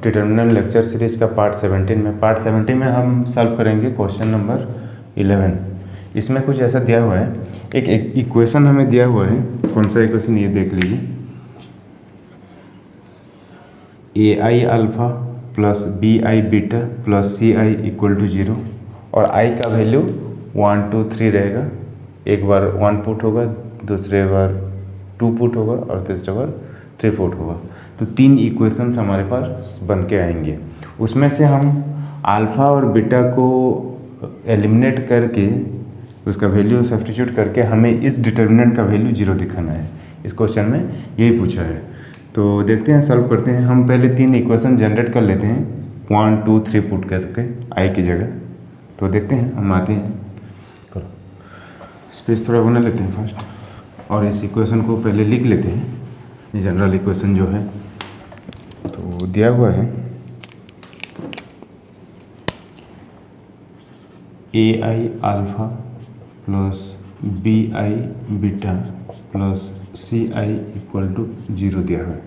Determinant lecture series का part 17 में हम सॉल्व करेंगे क्वेश्चन नंबर 11। इसमें कुछ ऐसा दिया हुआ है, एक इक्वेशन हमें दिया हुआ है। कौन सा इक्वेशन, ये देख लीजिए। A i alpha plus b i beta plus c i equal to 0 और आई का वैल्यू 1 2 3 रहेगा। एक बार 1 पुट होगा, दूसरे बार 2 पुट होगा और तीसरे बार 3 पुट होगा। तो 3 इक्वेशंस हमारे पास बन के आएंगे। उसमें से हम अल्फ़ा और बीटा को एलिमिनेट करके उसका वैल्यू सब्स्टिट्यूट करके हमें इस डिटर्मिनेंट का वैल्यू 0 दिखाना है। इस क्वेश्चन में यही पूछा है। तो देखते हैं, सॉल्व करते हैं। हम पहले 3 इक्वेशन जनरेट कर लेते हैं 1 2 3 पुट करके आई की जगह। तो देखते हैं, हम आते हैं, करो स्पेस थोड़ा बना लेते हैं फर्स्ट, और इस इक्वेशन को पहले लिख लेते हैं। ये जनरल इक्वेशन जो है तो दिया हुआ है a i alpha plus b i beta plus c i equal to 0 दिया है।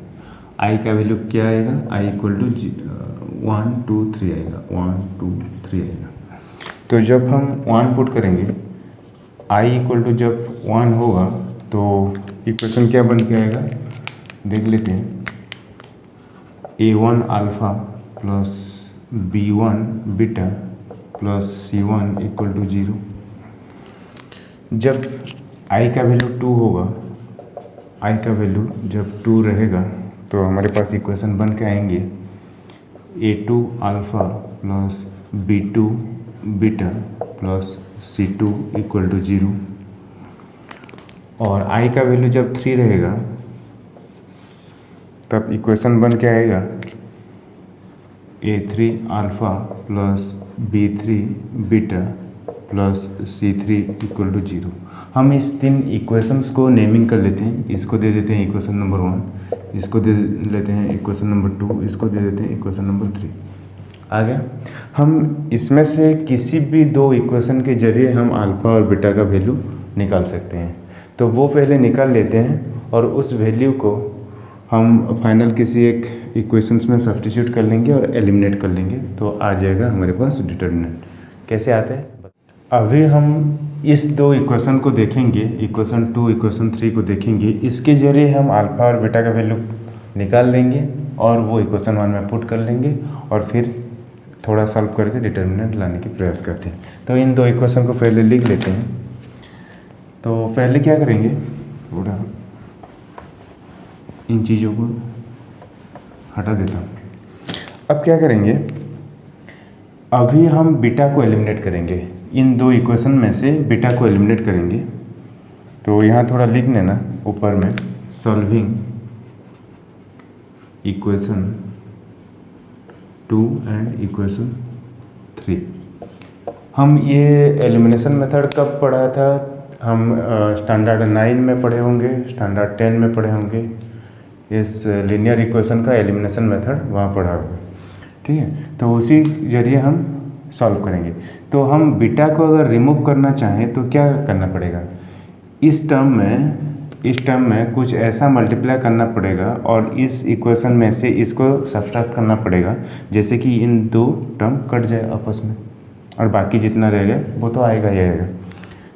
आई का वैल्यू क्या आएगा, आई इक्वल टू 1 2 3 आएगा, 1 2 3 आएगा। तो जब हम 1 पुट करेंगे, आई इक्वल टू जब 1 होगा तो इक्वेशन क्या बन के आएगा, देख लेते हैं। a1 alpha plus b1 beta plus c1 equal to 0। जब i का वैल्यू 2 होगा, i का वैल्यू जब 2 रहेगा तो हमारे पास इक्वेशन बन के आएंगे a2 alpha plus b2 beta plus c2 equal to 0। और i का वैल्यू जब 3 रहेगा तब इक्वेशन बन के आएगा a3 alpha plus b3 beta plus c3 equal to 0। हम इस 3 इक्वेशंस को नेमिंग कर लेते हैं। इसको दे देते हैं इक्वेशन नंबर 1, इसको दे लेते हैं इक्वेशन नंबर 2, इसको दे देते हैं इक्वेशन नंबर 3। आ गया। हम इसमें से किसी भी 2 इक्वेशन के जरिए हम अल्फ़ा और बीटा का वैल्यू निकाल सकते हैं। तो वो पहले निकाल लेते हैं और उस वैल्यू को हम फाइनल किसी एक इक्वेशंस में सब्स्टिट्यूट कर लेंगे और एलिमिनेट कर लेंगे, तो आ जाएगा हमारे पास डिटर्मिनेंट। कैसे आता है, अभी हम इस 2 इक्वेशन को देखेंगे, इक्वेशन 2 इक्वेशन 3 को देखेंगे। इसके ज़रिए हम अल्फ़ा और बीटा का वैल्यू निकाल लेंगे और वो इक्वेशन 1 में पुट कर लेंगे और फिर थोड़ा सॉल्व करके डिटर्मिनेंट लाने की प्रयास करते हैं। तो इन 2 इक्वेशन को पहले लिख लेते हैं। तो पहले क्या करेंगे, थोड़ा इन चीज़ों को हटा देता हूँ। अब क्या करेंगे, अभी हम बीटा को एलिमिनेट करेंगे। इन 2 इक्वेशन में से बीटा को एलिमिनेट करेंगे। तो यहाँ थोड़ा लिख लेना ऊपर में, सॉल्विंग इक्वेशन 2 एंड इक्वेशन 3। हम ये एलिमिनेशन मेथड कब पढ़ा था, हम स्टैंडर्ड 9 में पढ़े होंगे, स्टैंडर्ड 10 में पढ़े होंगे। इस लीनियर इक्वेशन का एलिमिनेशन मेथड वहाँ पढ़ा होगा, ठीक है। तो उसी जरिए हम सॉल्व करेंगे। तो हम बीटा को अगर रिमूव करना चाहें तो क्या करना पड़ेगा, इस टर्म में कुछ ऐसा मल्टीप्लाई करना पड़ेगा और इस इक्वेशन में से इसको सब्सट्रैक्ट करना पड़ेगा, जैसे कि इन 2 टर्म कट जाए आपस में और बाकी जितना रहेगा वो तो आएगा ही आएगा।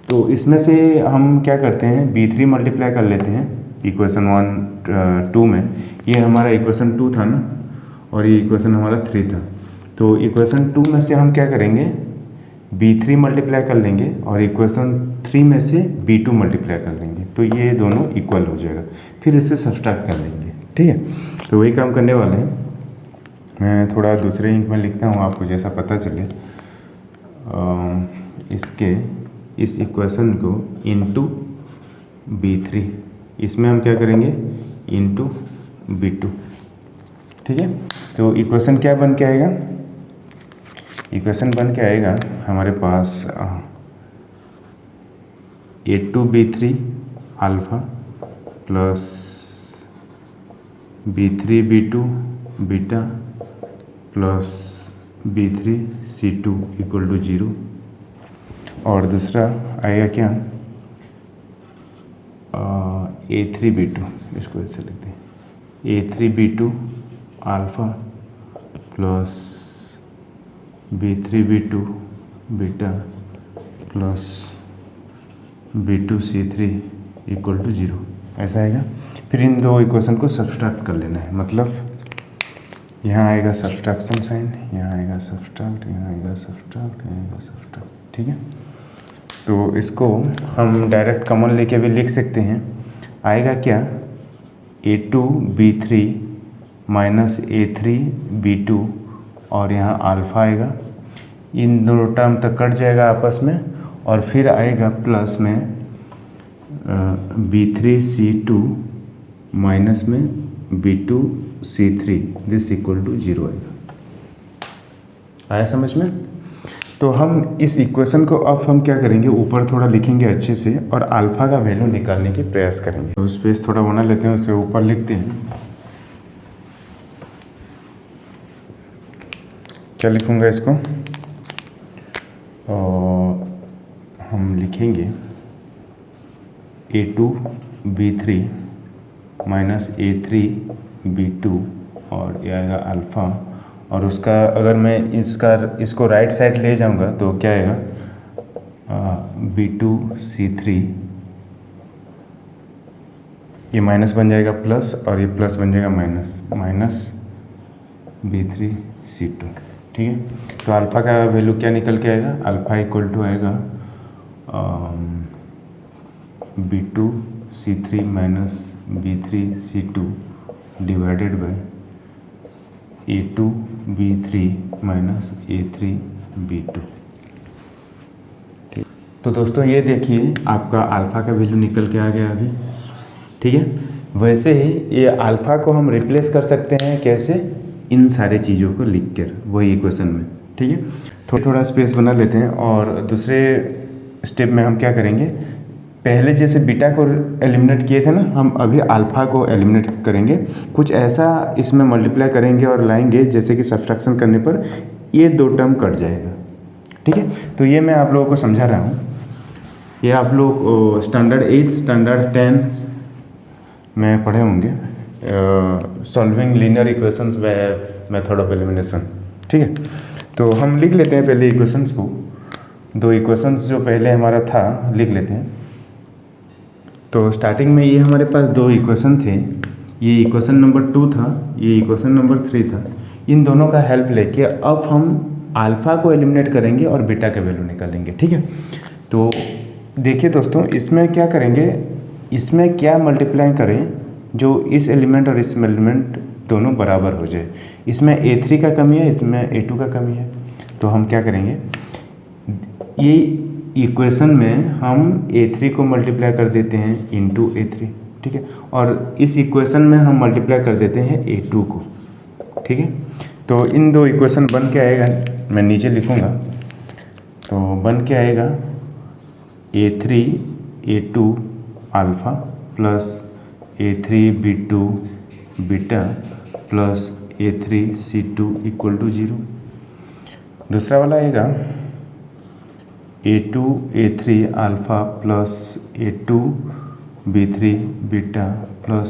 तो इसमें से हम क्या करते हैं, b3 मल्टीप्लाई कर लेते हैं इक्वेशन 2 में। ये हमारा इक्वेशन 2 था ना, और ये इक्वेशन हमारा 3 था। तो इक्वेशन 2 में से हम क्या करेंगे, b3 मल्टीप्लाई कर लेंगे और इक्वेशन 3 में से b2 मल्टीप्लाई कर लेंगे। तो ये दोनों इक्वल हो जाएगा, फिर इसे सब्सट्रैक्ट कर लेंगे, ठीक है। तो वही काम करने वाले हैं। मैं थोड़ा दूसरे इंक में लिखता हूँ आपको जैसा पता चले। इस इक्वेशन को इंटू b3, इसमें हम क्या करेंगे, इंटू b2, ठीक है। तो इक्वेशन क्या बन के आएगा, इक्वेशन बन के आएगा हमारे पास a2 b3 alpha plus b3 b2 beta plus b3 c2 equal to 0। और दूसरा आएगा क्या, a3 b2, इसको ऐसे लिखते हैं, a3 b2 alpha plus B3B2 beta plus B2C3 equal to 0, ऐसा आएगा। फिर इन दो इक्वेशन को सब्सट्रैक्ट कर लेना है, मतलब यहाँ आएगा सब्सट्रैक्शन साइन, यहाँ आएगा सब्सट्रैक्ट, यहाँ आएगा सब्सट्रैक्ट, यहाँ आएगा सब्सट्रैक्ट, ठीक है। तो इसको हम डायरेक्ट कॉमन लेके भी लिख सकते हैं। आएगा क्या, A2B3 माइनस A3B2 और यहाँ अल्फ़ा आएगा, इन दोनों टर्म तक कट जाएगा आपस में, और फिर आएगा प्लस में B3C2 माइनस में B2C3 दिस इक्वल टू 0 आएगा। आया समझ में? तो हम इस इक्वेशन को अब हम क्या करेंगे, ऊपर थोड़ा लिखेंगे अच्छे से और अल्फ़ा का वैल्यू निकालने की प्रयास करेंगे। तो स्पेस थोड़ा बना लेते हैं, उससे ऊपर लिखते हैं। क्या लिखूँगा इसको, और हम लिखेंगे A2B3 माइनस A3B2 और ये आएगा अल्फ़ा, और उसका अगर मैं इसको राइट साइड ले जाऊंगा तो क्या आएगा, B2C3, ये माइनस बन जाएगा प्लस और ये प्लस बन जाएगा माइनस, माइनस B3C2, ठीक है। तो अल्फ़ा का वैल्यू क्या निकल के आएगा, अल्फ़ा इक्वल टू आएगा B2C3 minus B3C2 divided by A2B3 minus A3B2, ठीक। तो दोस्तों ये देखिए आपका अल्फ़ा का वैल्यू निकल के आ गया अभी, ठीक है। वैसे ही ये अल्फ़ा को हम रिप्लेस कर सकते हैं कैसे, इन सारे चीज़ों को लिख कर वही इक्वेशन में, ठीक है। थोड़ा स्पेस बना लेते हैं, और दूसरे स्टेप में हम क्या करेंगे, पहले जैसे बीटा को एलिमिनेट किए थे ना, हम अभी अल्फ़ा को एलिमिनेट करेंगे। कुछ ऐसा इसमें मल्टीप्लाई करेंगे और लाएंगे जैसे कि सब्सट्रैक्शन करने पर ये दो टर्म कट जाएगा, ठीक है। तो ये मैं आप लोगों को समझा रहा हूँ, ये आप लोग स्टैंडर्ड 8 स्टैंडर्ड 10 में पढ़े होंगे, solving linear equations by method of elimination, ठीक है। तो हम लिख लेते हैं पहले इक्वेशंस को, दो इक्वेशंस जो पहले हमारा था लिख लेते हैं। तो स्टार्टिंग में ये हमारे पास दो इक्वेशन थे, ये इक्वेशन नंबर 2 था, ये इक्वेशन नंबर 3 था। इन दोनों का हेल्प लेके अब हम अल्फ़ा को एलिमिनेट करेंगे और बीटा का वैल्यू निकालेंगे, ठीक है। तो देखिए दोस्तों, इसमें क्या करेंगे, इसमें क्या मल्टीप्लाई करें जो इस एलिमेंट और इस एलिमेंट दोनों बराबर हो जाए। इसमें A3 का कमी है, इसमें A2 का कमी है, तो हम क्या करेंगे, ये इक्वेशन में हम A3 को मल्टीप्लाई कर देते हैं इंटू A3, ठीक है, और इस इक्वेशन में हम मल्टीप्लाई कर देते हैं A2 को, ठीक है। तो इन दो इक्वेशन बन के आएगा, मैं नीचे लिखूँगा, तो बन के आएगा A3 A2 alpha plus A3B2 beta plus A3C2 equal to 0। दूसरा वाला आएगा A2 A3 alpha plus A2B3 beta plus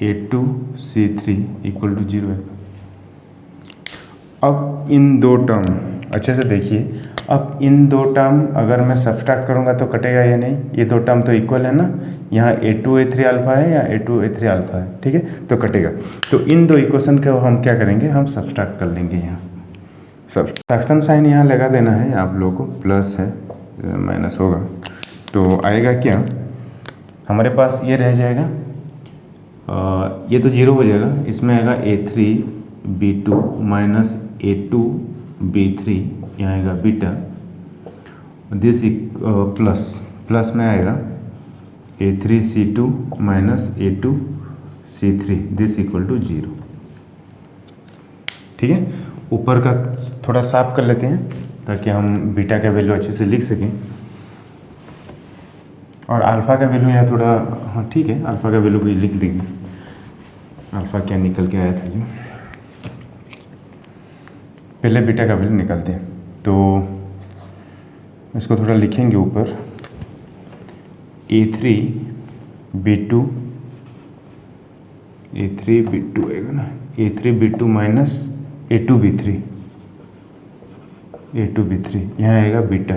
A2C3 equal to 0 है। अब इन दो टर्म अच्छे से देखिए, अब इन दो टर्म अगर मैं सब्सट्रैक्ट करूँगा तो कटेगा या नहीं, ये दो टर्म तो इक्वल है ना, यहाँ A2 A3 अल्फ़ा है या A2 A3 अल्फ़ा है, ठीक है, तो कटेगा। तो इन दो इक्वेशन को हम क्या करेंगे, हम सब्सट्रैक्ट कर लेंगे। यहाँ सब्सट्रैक्शन साइन यहाँ लगा देना है आप लोगों को, प्लस है माइनस होगा, तो आएगा क्या, हमारे पास ये रह जाएगा, ये तो 0 हो जाएगा, इसमें आएगा A3B2 माइनस A2B3, यहाँ आएगा बीटा, दिस प्लस में आएगा A3C2 minus A2C3 this equal to 0, ठीक है। ऊपर का थोड़ा साफ कर लेते हैं ताकि हम बीटा का वैल्यू अच्छे से लिख सकें, और अल्फ़ा का वैल्यू यहाँ थोड़ा, हाँ ठीक है, अल्फ़ा का वैल्यू भी लिख देंगे, अल्फ़ा क्या निकल के आया था जी, पहले बीटा का वैल्यू निकालते हैं। तो इसको थोड़ा लिखेंगे ऊपर, A3B2 आएगा ना, A3B2 माइनस A2B3 यहाँ आएगा बीटा,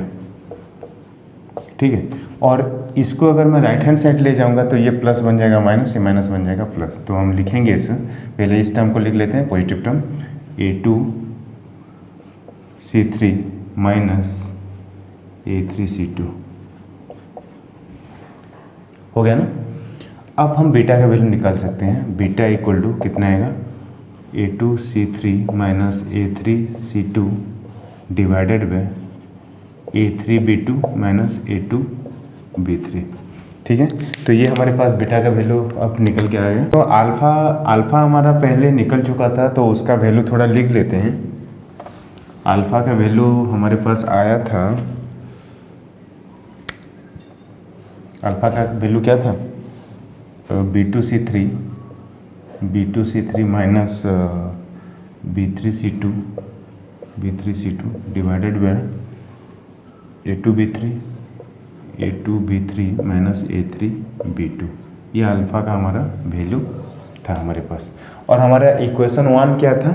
ठीक है। और इसको अगर मैं राइट हैंड साइड ले जाऊंगा तो ये प्लस बन जाएगा माइनस, ये माइनस बन जाएगा प्लस। तो हम लिखेंगे इसे, पहले इस टर्म को लिख लेते हैं positive term, A2C3 minus A3C2 हो गया ना। अब हम बीटा का वैल्यू निकाल सकते हैं। बीटा इक्वल टू कितना आएगा, A2C3 minus A3C2 divided by A3B2 minus A2B3, ठीक है। तो ये हमारे पास बीटा का वैल्यू अब निकल के आ गया। तो अल्फ़ा हमारा पहले निकल चुका था, तो उसका वैल्यू थोड़ा लिख लेते हैं। अल्फ़ा का वैल्यू हमारे पास आया था, अल्फ़ा का वैल्यू क्या था, B2C3 minus B3C2 divided by A2B3 minus A3B2, ये अल्फ़ा का हमारा वैल्यू था हमारे पास। और हमारा इक्वेशन 1 क्या था,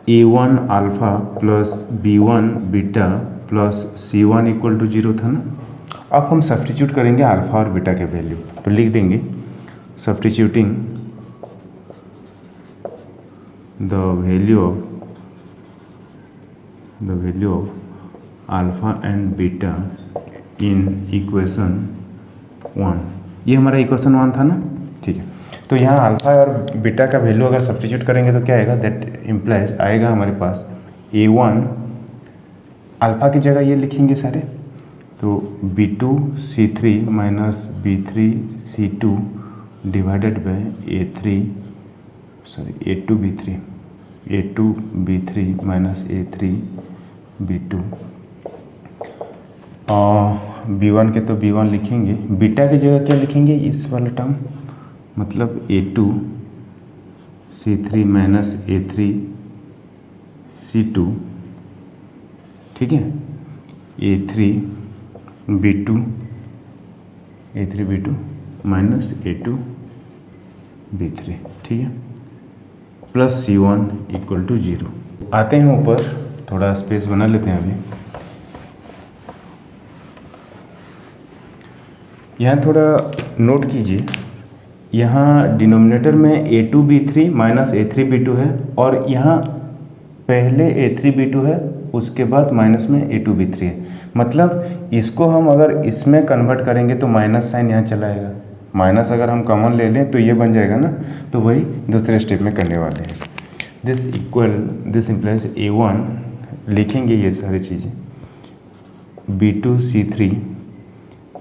A1 alpha plus B1 beta plus C1 equal to 0 था ना। अब हम सब्स्टिट्यूट करेंगे अल्फ़ा और बीटा के वैल्यू, तो लिख देंगे substituting the value of alpha and beta in equation 1। ये हमारा इक्वेशन 1 था ना, ठीक है। तो यहाँ अल्फ़ा और बीटा का वैल्यू अगर सब्स्टिट्यूट करेंगे तो क्या आएगा, दैट इम्प्लाइज आएगा हमारे पास A1, अल्फ़ा की जगह ये लिखेंगे सारे, तो B2C3 minus B3C2 divided by A2B3 minus A3B2। B1 के तो B1 लिखेंगे, बीटा की जगह क्या लिखेंगे, इस वाला टर्म, मतलब A2C3 माइनस A3C2, ठीक है, A3B2 माइनस A2B3, ठीक है, प्लस C1 इक्वल टू 0। आते हैं ऊपर, थोड़ा स्पेस बना लेते हैं अभी। यहाँ थोड़ा नोट कीजिए, यहाँ डिनोमिनेटर में A2B3 माइनस A3B2 है, और यहाँ पहले A3B2 है, उसके बाद माइनस में A2B3 है। मतलब इसको हम अगर इसमें कन्वर्ट करेंगे तो माइनस साइन यहाँ चला आएगा, माइनस अगर हम कॉमन ले लें तो ये बन जाएगा ना। तो वही दूसरे स्टेप में करने वाले हैं। दिस इम्प्लाइज A1 लिखेंगे ये सारी चीज़ें, B2C3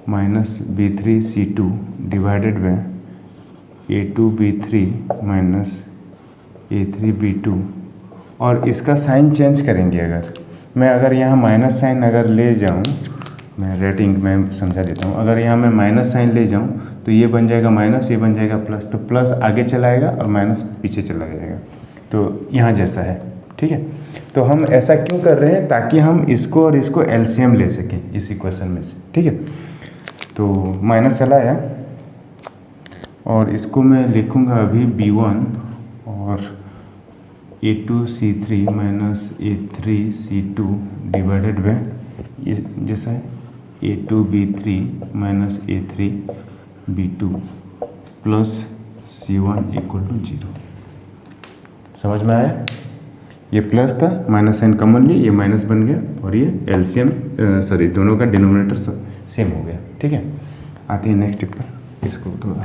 minus B3C2 divided by A2B3 minus A3B2, और इसका साइन चेंज करेंगे। अगर यहाँ माइनस साइन अगर ले जाऊँ, मैं रेड इंक में समझा देता हूँ, अगर यहाँ मैं माइनस साइन ले जाऊँ तो ये बन जाएगा माइनस, ये बन जाएगा प्लस, तो प्लस आगे चला आएगा और माइनस पीछे चला जाएगा, तो यहाँ जैसा है, ठीक है। तो हम ऐसा क्यों कर रहे हैं, ताकि हम इसको और इसको एलसीएम ले सकें इस इक्वेशन में से, ठीक है। तो माइनस चला आया, और इसको मैं लिखूँगा अभी B1 और A2C3 minus A3C2 divided by ये जैसा है A2B3 minus A3B2 plus C1 equal to 0। समझ में आया, ये प्लस था, माइनस साइन कॉमन लिए, ये माइनस बन गया, और ये एलसीएम दोनों का डिनोमिनेटर सेम हो गया, ठीक है। आते हैं नेक्स्ट स्टेप पर, इसको थोड़ा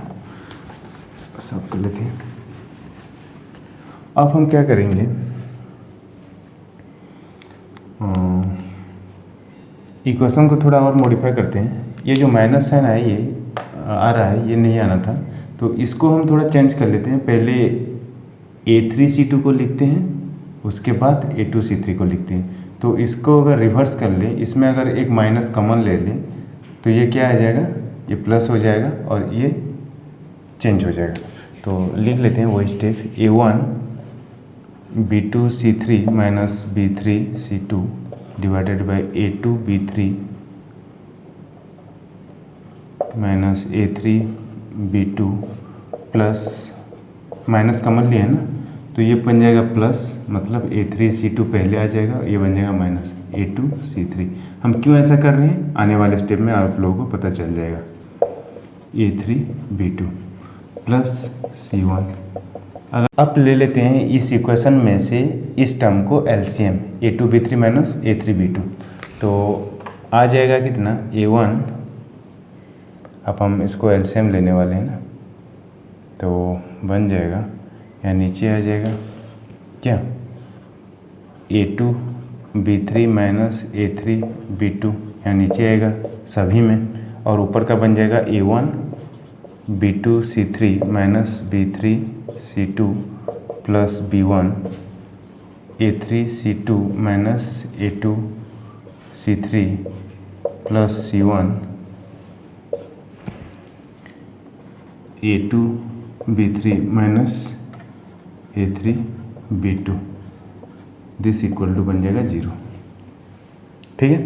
साफ कर लेते हैं। अब हम क्या करेंगे, इक्वेशन को थोड़ा और मॉडिफाई करते हैं। ये जो माइनस साइन है ये आ रहा है, ये नहीं आना था, तो इसको हम थोड़ा चेंज कर लेते हैं। पहले A3C2 को लिखते हैं, उसके बाद A2C3 को लिखते हैं। तो इसको अगर रिवर्स कर लें, इसमें अगर एक माइनस कॉमन ले लें तो ये क्या आ जाएगा, ये प्लस हो जाएगा और ये चेंज हो जाएगा। तो लिख लेते हैं वही step, A1 B2C3 minus B3C2 divided by A2B3 minus A3B2 plus minus common लिए है ना, तो ये बन जाएगा प्लस, मतलब A3C2 पहले आ जाएगा, ये बन जाएगा माइनस A2C3। हम क्यों ऐसा कर रहे हैं आने वाले स्टेप में आप लोगों को पता चल जाएगा। A3B2 plus C1। अगर अब ले लेते हैं इस इक्वेशन में से इस टर्म को LCM, A2B3 माइनस A3B2, तो आ जाएगा कितना A1। अब हम इसको LCM लेने वाले हैं ना, तो बन जाएगा या नीचे आ जाएगा क्या A2B3 माइनस A3B2, यहाँ नीचे आएगा सभी में, और ऊपर का बन जाएगा A1B2C3 minus B3C2 plus B1 A3C2 minus A2C3 plus C1 A2B3 minus A3B2, this equal to बन जाएगा 0। ठीक है,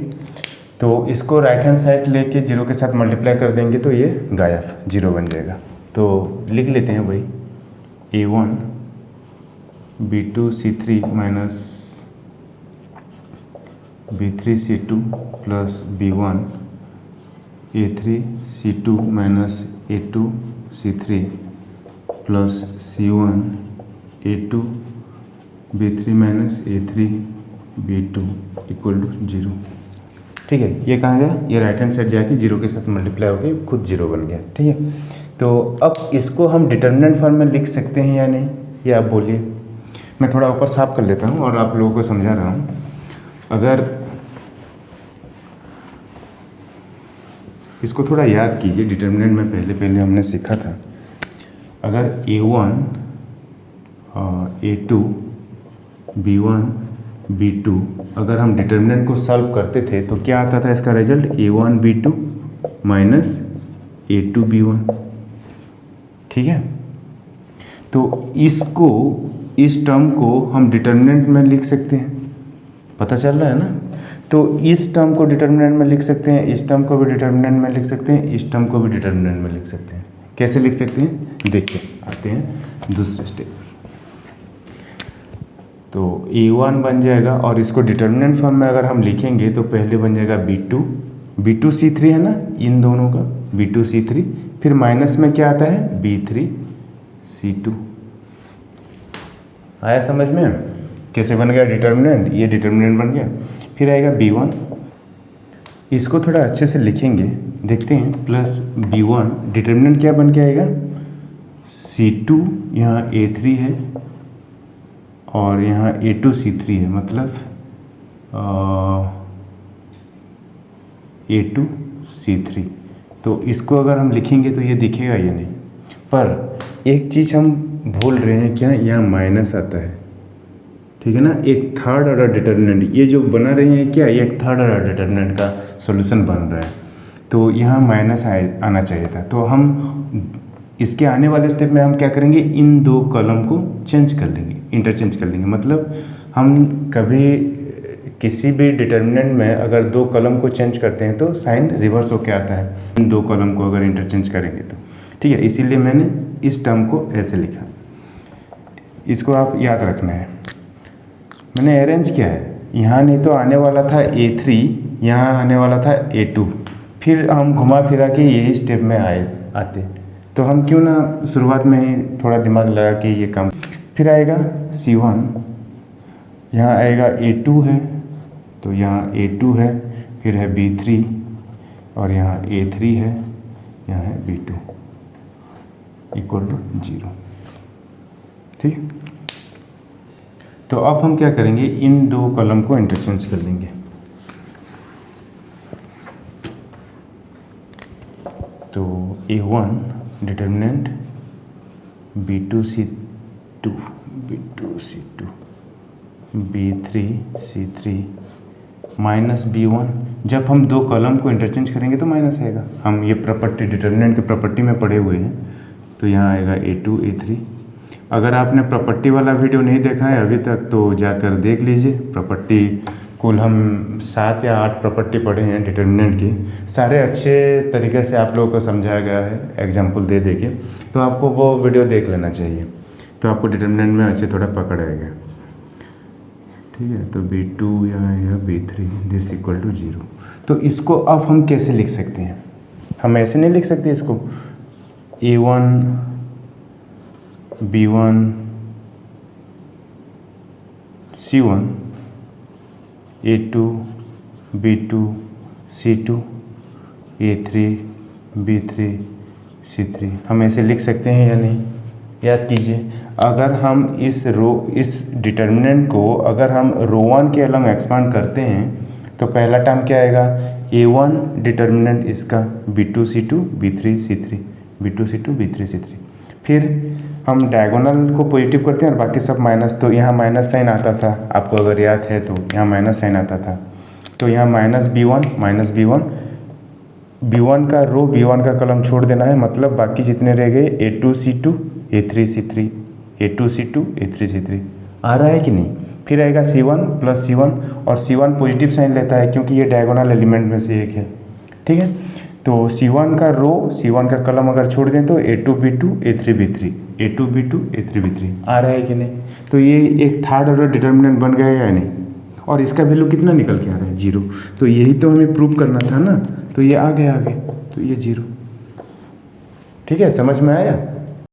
तो इसको राइट हैंड साइड लेके 0 के साथ मल्टीप्लाई कर देंगे तो ये गायब 0 बन जाएगा। तो लिख लेते हैं भाई A1B2C3 minus B3C2 plus B1 A3C2 minus A2C3 plus C1 A2B3 minus A3B2 equal to 0। ठीक है, ये कहाँ गया, ये राइट हैंड साइड जाके 0 के साथ मल्टीप्लाई हो गया, खुद 0 बन गया। ठीक है, तो अब इसको हम डिटर्मिनेंट फॉर्म में लिख सकते हैं या नहीं, ये आप बोलिए। मैं थोड़ा ऊपर साफ कर लेता हूँ और आप लोगों को समझा रहा हूँ। अगर इसको थोड़ा याद कीजिए, डिटर्मिनेंट में पहले हमने सीखा था। अगर A1 A2 B1 B2 अगर हम डिटर्मिनेंट को सॉल्व करते थे तो क्या आता था इसका result, A1 B2 minus A2 B1। ठीक है, तो इसको, इस टर्म को हम डिटर्मिनेंट में लिख सकते हैं, पता चल रहा है ना। तो इस टर्म को डिटर्मिनेंट में लिख सकते हैं, इस टर्म को भी डिटर्मिनेंट में लिख सकते हैं, इस टर्म को भी डिटर्मिनेंट में लिख सकते हैं। कैसे लिख सकते हैं देखिए, आते हैं दूसरे स्टेप। तो A1 बन जाएगा, और इसको डिटर्मिनेंट फॉर्म में अगर हम लिखेंगे तो पहले बन जाएगा B2C3 है ना, इन दोनों का B2C3, फिर माइनस में क्या आता है B3C2। आया समझ में, कैसे बन गया डिटर्मिनेंट, ये डिटर्मिनेंट बन गया। फिर आएगा B1, इसको थोड़ा अच्छे से लिखेंगे, देखते हैं, प्लस B1 डिटर्मिनेंट क्या बन के आएगा C2, यहाँ A3 है और यहाँ A2C3 है, मतलब A2C3। तो इसको अगर हम लिखेंगे तो ये दिखेगा या नहीं, पर एक चीज़ हम भूल रहे हैं, क्या यहाँ माइनस आता है। ठीक है ना, एक थर्ड ऑर्डर डिटर्मिनेंट, ये जो बना रहे हैं क्या, ये एक थर्ड ऑर्डर डिटर्मिनेंट का सॉल्यूशन बन रहा है, तो यहाँ माइनस आना चाहिए था। तो हम इसके आने वाले स्टेप में हम क्या करेंगे, इन दो कॉलम को चेंज कर लेंगे, इंटरचेंज कर लेंगे। मतलब हम कभी किसी भी डिटर्मिनेंट में अगर दो कॉलम को चेंज करते हैं तो साइन रिवर्स होके आता है, इन दो कॉलम को अगर इंटरचेंज करेंगे तो। ठीक है, इसीलिए मैंने इस टर्म को ऐसे लिखा, इसको आप याद रखना है। मैंने अरेंज किया है, यहाँ नहीं तो आने वाला था A3, यहाँ आने वाला था A2, फिर हम घुमा फिरा के यही स्टेप में आते। तो हम क्यों ना शुरुआत में ही थोड़ा दिमाग लगा के ये काम। फिर आएगा C1, यहाँ आएगा A2 है, तो यहाँ A2 है, फिर है B3 और यहाँ A3 है, यहाँ है B2 इक्वल टू 0। ठीक, तो अब हम क्या करेंगे, इन दो कॉलम को इंटरचेंज कर लेंगे। तो A1 determinant B2C2 B3C3 minus B1, जब हम दो कॉलम को इंटरचेंज करेंगे तो माइनस आएगा। हम ये प्रॉपर्टी डिटर्मिनेंट की प्रॉपर्टी में पढ़े हुए हैं, तो यहाँ आएगा A2 A3। अगर आपने प्रॉपर्टी वाला वीडियो नहीं देखा है अभी तक तो जाकर देख लीजिए। प्रॉपर्टी कुल हम 7 या 8 प्रॉपर्टी पढ़े हैं डिटर्मिनेंट की, सारे अच्छे तरीके से आप लोगों को समझाया गया है एग्जाम्पल दे के, तो आपको वो वीडियो देख लेना चाहिए। तो आपको डिटर्मिनेंट में ऐसे थोड़ा पकड़ आएगा। ठीक है, तो B2 या B3 दिस इक्वल टू 0। तो इसको अब हम कैसे लिख सकते हैं? हम ऐसे नहीं लिख सकते इसको, A1 B1 C1 A2 B2 C2 A3 B3 C3। हम ऐसे लिख सकते हैं या नहीं? याद कीजिए, अगर हम इस डिटर्मिनेंट को अगर हम रो 1 के अलग एक्सपांड करते हैं तो पहला टर्म क्या आएगा? A1 डिटर्मिनेंट इसका B2 C2 B3 C3 B2 C2 B3 C3। फिर हम डायगोनल को पॉजिटिव करते हैं और बाकी सब माइनस, तो यहाँ माइनस साइन आता था, आपको अगर याद है तो यहाँ माइनस साइन आता था। तो यहाँ माइनस B1 का रो B1 का कॉलम छोड़ देना है, मतलब बाकी जितने रह गए A2 C2 A3 C3 A2 C2 A3 C3। आ रहा है कि नहीं? फिर आएगा C1 प्लस C1, और C1 पॉजिटिव साइन लेता है क्योंकि ये डायगोनल एलिमेंट में से एक है। ठीक है, तो C1 का रो C1 का कॉलम अगर छोड़ दें तो A2 B2 A3 B3 A2 B2 A3 B3। आ रहा है कि नहीं? तो ये एक थर्ड ऑर्डर डिटर्मिनेंट बन गया या नहीं? और इसका वैल्यू कितना निकल के आ रहा है? 0। तो यही तो हमें प्रूव करना था ना, तो ये आ गया आगे, तो ये 0। ठीक है, समझ में आया?